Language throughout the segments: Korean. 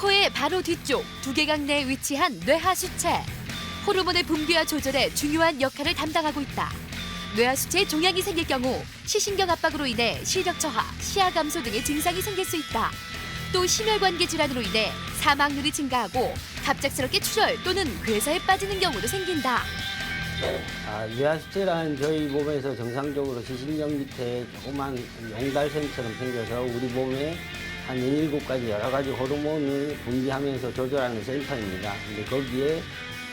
코의 바로 뒤쪽 두개강 내에 위치한 뇌하수체. 호르몬의 분비와 조절에 중요한 역할을 담당하고 있다. 뇌하수체에 종양이 생길 경우 시신경 압박으로 인해 시력 저하, 시야 감소 등의 증상이 생길 수 있다. 또 심혈관계 질환으로 인해 사망률이 증가하고 갑작스럽게 출혈 또는 괴사에 빠지는 경우도 생긴다. 뇌하수체란 저희 몸에서 정상적으로 시신경 밑에 조그만 용달샘처럼 생겨서 우리 몸에 한 17가지 여러 가지 호르몬을 분비하면서 조절하는 센터입니다. 근데 거기에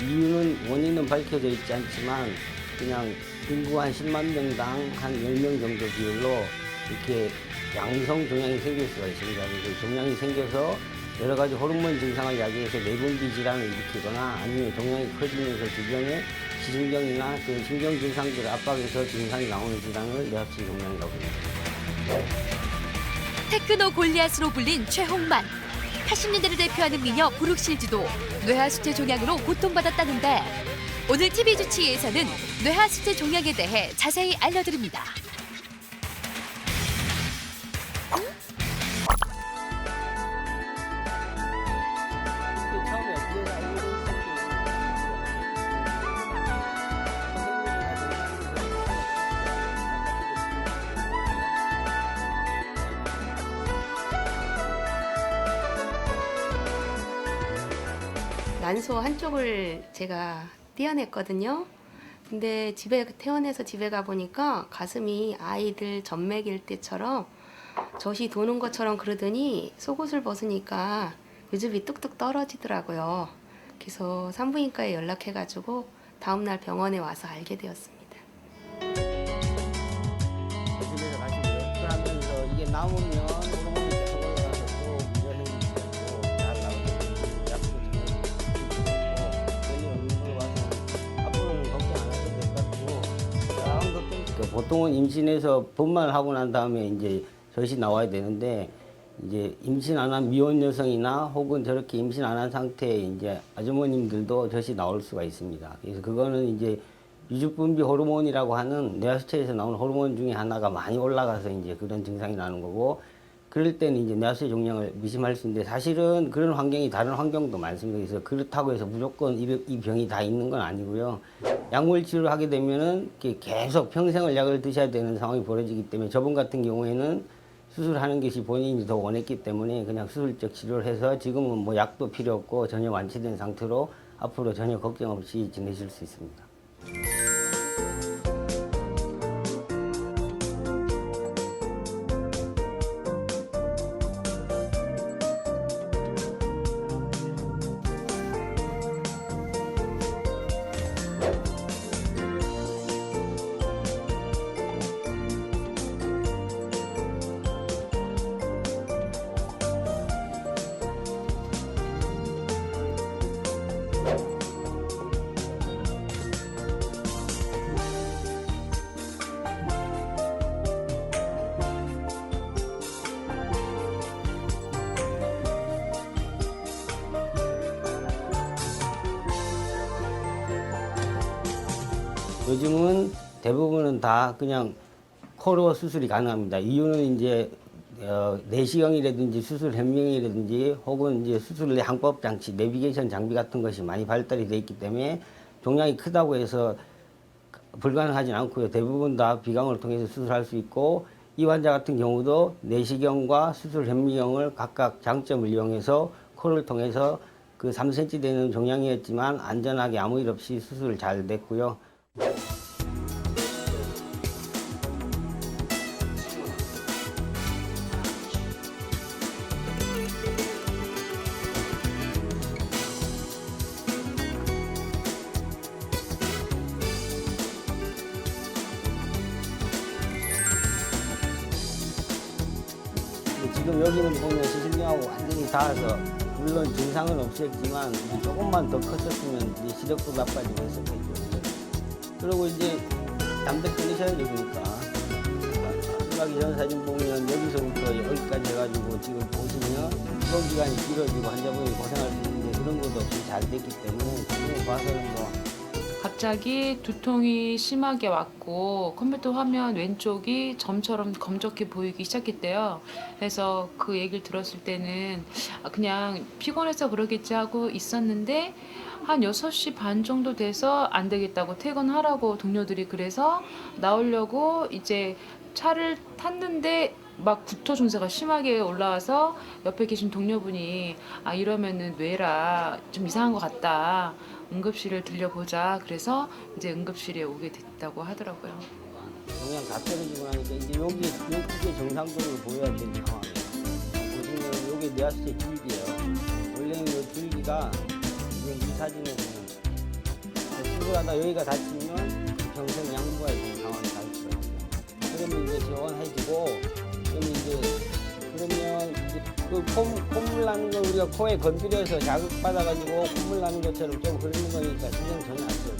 이유는 원인은 밝혀져 있지 않지만 그냥 인구 한 10만 명당 한 10명 정도 비율로 이렇게 양성 종양이 생길 수가 있습니다. 그래서 종양이 생겨서 여러 가지 호르몬 증상을 야기해서 내분비 질환을 일으키거나 아니면 종양이 커지면서 주변에 시신경이나 그 신경 증상들을 압박해서 증상이 나오는 질환을 뇌하수체 종양이라고 합니다. 테크노 골리앗으로 불린 최홍만. 80년대를 대표하는 미녀 브룩실즈도 뇌하수체 종양으로 고통받았다는데 오늘 TV 주치의에서는 뇌하수체 종양에 대해 자세히 알려드립니다. 난소 한쪽을 제가 떼어냈거든요. 근데 집에 태어나서 집에 가보니까 가슴이 아이들 젖먹일 때처럼 젖이 도는 것처럼 그러더니 속옷을 벗으니까 요즘이 뚝뚝 떨어지더라고요. 그래서 산부인과에 연락해가지고 다음날 병원에 와서 알게 되었습니다. 집에서 가시고요. 그러면서 이게 남으면 호르몬이 계속 올라가서 또 문제생기고 잘 나오고 약도 전혀 없는 걸 봐서 앞으로는 걱정 안 하셔도 될 것 같고 다음 걱정. 보통은 임신해서 분만을 하고 난 다음에 이제 젖이 나와야 되는데 이제 임신 안 한 미혼 여성이나 혹은 저렇게 임신 안 한 상태의 이제 아주머님들도 젖이 나올 수가 있습니다. 그래서 그거는 이제 유주분비 호르몬이라고 하는 뇌하수체에서 나오는 호르몬 중에 하나가 많이 올라가서 이제 그런 증상이 나는 거고, 그럴 때는 이제 뇌하수체 종양을 의심할 수 있는데 사실은 그런 환경이 다른 환경도 많습니다. 그래서 그렇다고 해서 무조건 이 병이 다 있는 건 아니고요. 약물 치료를 하게 되면은 계속 평생을 약을 드셔야 되는 상황이 벌어지기 때문에 저번 같은 경우에는 수술하는 것이 본인이 더 원했기 때문에 그냥 수술적 치료를 해서 지금은 뭐 약도 필요 없고 전혀 완치된 상태로 앞으로 전혀 걱정 없이 지내실 수 있습니다. 요즘은 대부분은 다 그냥 코로 수술이 가능합니다. 이유는 이제 내시경이라든지 수술 현미경이라든지 혹은 이제 수술 내 항법 장치, 내비게이션 장비 같은 것이 많이 발달이 돼 있기 때문에 종양이 크다고 해서 불가능하진 않고요. 대부분 다 비강을 통해서 수술할 수 있고, 이 환자 같은 경우도 내시경과 수술 현미경을 각각 장점을 이용해서 코를 통해서 그 3cm 되는 종양이었지만 안전하게 아무 일 없이 수술 잘 됐고요. 지금 여기는 보면 시신경하고 완전히 닿아서 물론 증상은 없었지만 조금만 더 컸었으면 이제 시력도 나빠지고 했었겠죠. 그리고 이제 담배 끊으셔야 되니까 가기 전 사진 보면 여기서부터 여기까지 해가지고 지금 보시면 수거 기간이 길어지고 환자분이 고생할 수 있는데 그런 것도 없이 잘 됐기 때문에 지금 봐서는 뭐 하트 갑자기 두통이 심하게 왔고 컴퓨터 화면 왼쪽이 점처럼 검적해 보이기 시작했대요. 그래서 그 얘기를 들었을 때는 그냥 피곤해서 그러겠지 하고 있었는데 한 6시 반 정도 돼서 안 되겠다고 퇴근하라고 동료들이 그래서 나오려고 이제 차를 탔는데 막 구토 증세가 심하게 올라와서 옆에 계신 동료분이 이러면은 뇌라 좀 이상한 것 같다. 응급실을 들려보자. 그래서 이제 응급실에 오게 됐다고 하더라고요. 그냥 다 떨어지고 나니까 이제 여기에 정상적으로 보여야 되는 상황이에요. 보시면 여기 뇌하수체 줄기예요. 원래는 이 줄기가 지금 이 사진에서는 수술하다 여기가 다치면 평생 양보해야 되는 상황이 다 있거든요. 그러면 이제 지원해주고 그러면 이제 그 콧물 나는 거 우리가 코에 건드려서 자극받아가지고 콧물 나는 것처럼 좀 흐르는 거니까 신경 전혀 안 써요.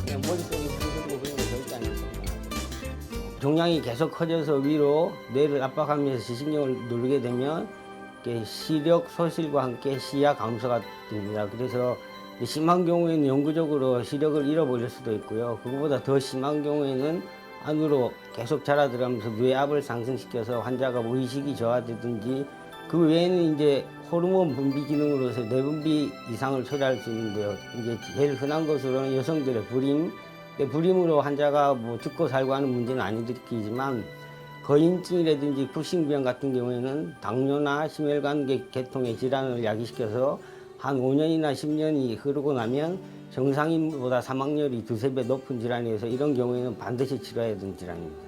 그냥 머릿속에 부르고 그런 거 절대 안 써요. 종양이 계속 커져서 위로 뇌를 압박하면서 시신경을 누르게 되면 이렇게 시력 소실과 함께 시야 감소가 됩니다. 그래서 심한 경우에는 영구적으로 시력을 잃어버릴 수도 있고요. 그거보다 더 심한 경우에는 안으로 계속 자라 들어가면서 뇌압을 상승시켜서 환자가 의식이 저하되든지 그 외에는 이제 호르몬 분비 기능으로서 내분비 이상을 초래할 수 있는데요. 이제 제일 흔한 것으로는 여성들의 불임, 불임으로 환자가 뭐 죽고 살고 하는 문제는 안 일으키지만 거인증이라든지 쿠싱병 같은 경우에는 당뇨나 심혈관 계통의 질환을 야기시켜서 한 5년이나 10년이 흐르고 나면 정상인보다 사망률이 2~3배 높은 질환이어서 이런 경우에는 반드시 치료해야 되는 질환입니다.